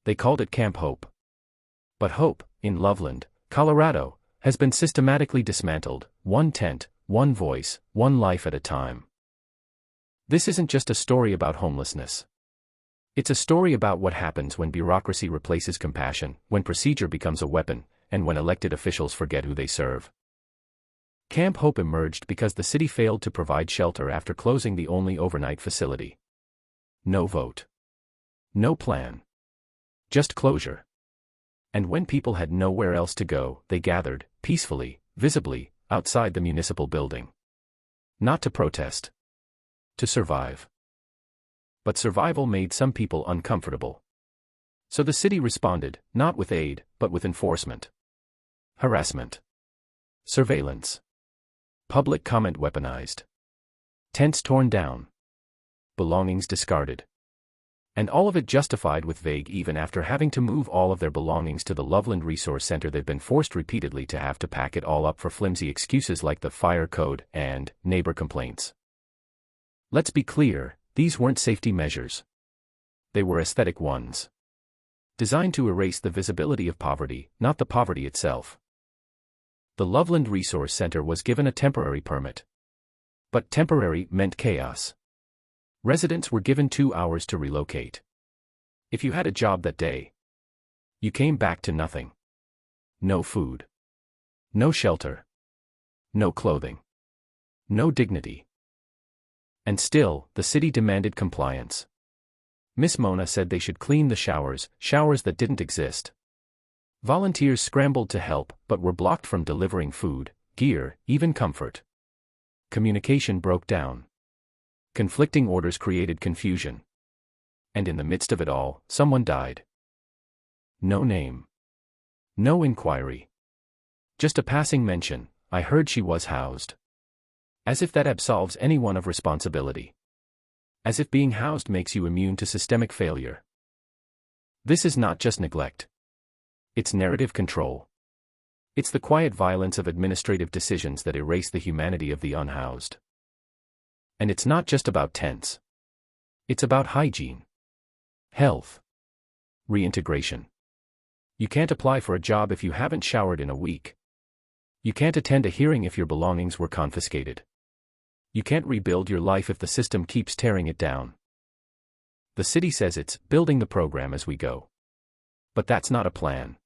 They called it Camp Hope. But Hope, in Loveland, Colorado, has been systematically dismantled, one tent, one voice, one life at a time. This isn't just a story about homelessness. It's a story about what happens when bureaucracy replaces compassion, when procedure becomes a weapon, and when elected officials forget who they serve. Camp Hope emerged because the city failed to provide shelter after closing the only overnight facility. No vote. No plan. Just closure. And when people had nowhere else to go, they gathered, peacefully, visibly, outside the municipal building. Not to protest. To survive. But survival made some people uncomfortable. So the city responded, not with aid, but with enforcement. Harassment. Surveillance. Public comment weaponized. Tents torn down. Belongings discarded. And all of it justified with vague even after having to move all of their belongings to the Loveland Resource Center. They've been forced repeatedly to have to pack it all up for flimsy excuses like the fire code and neighbor complaints. Let's be clear, these weren't safety measures. They were aesthetic ones. Designed to erase the visibility of poverty, not the poverty itself. The Loveland Resource Center was given a temporary permit. But temporary meant chaos. Residents were given 2 hours to relocate. If you had a job that day, you came back to nothing. No food. No shelter. No clothing. No dignity. And still, the city demanded compliance. Miss Mona said they should clean the showers that didn't exist. Volunteers scrambled to help, but were blocked from delivering food, gear, even comfort. Communication broke down. Conflicting orders created confusion. And in the midst of it all, someone died. No name. No inquiry. Just a passing mention, I heard she was housed. As if that absolves anyone of responsibility. As if being housed makes you immune to systemic failure. This is not just neglect. It's narrative control. It's the quiet violence of administrative decisions that erase the humanity of the unhoused. And it's not just about tents. It's about hygiene. Health. Reintegration. You can't apply for a job if you haven't showered in a week. You can't attend a hearing if your belongings were confiscated. You can't rebuild your life if the system keeps tearing it down. The city says it's building the program as we go. But that's not a plan.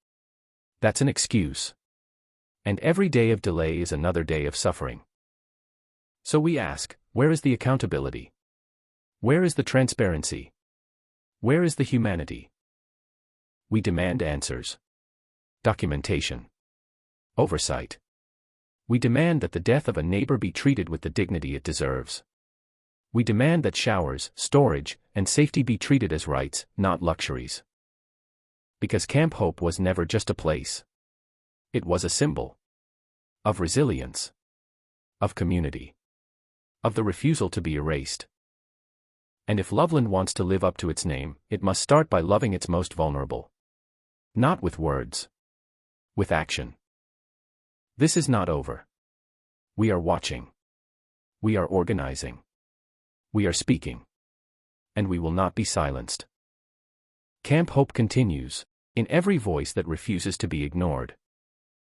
That's an excuse. And every day of delay is another day of suffering. So we ask, where is the accountability? Where is the transparency? Where is the humanity? We demand answers. Documentation. Oversight. We demand that the death of a neighbor be treated with the dignity it deserves. We demand that showers, storage, and safety be treated as rights, not luxuries. Because Camp Hope was never just a place. It was a symbol. Of resilience. Of community. Of the refusal to be erased. And if Loveland wants to live up to its name, it must start by loving its most vulnerable. Not with words. With action. This is not over. We are watching. We are organizing. We are speaking. And we will not be silenced. Camp Hope continues, in every voice that refuses to be ignored.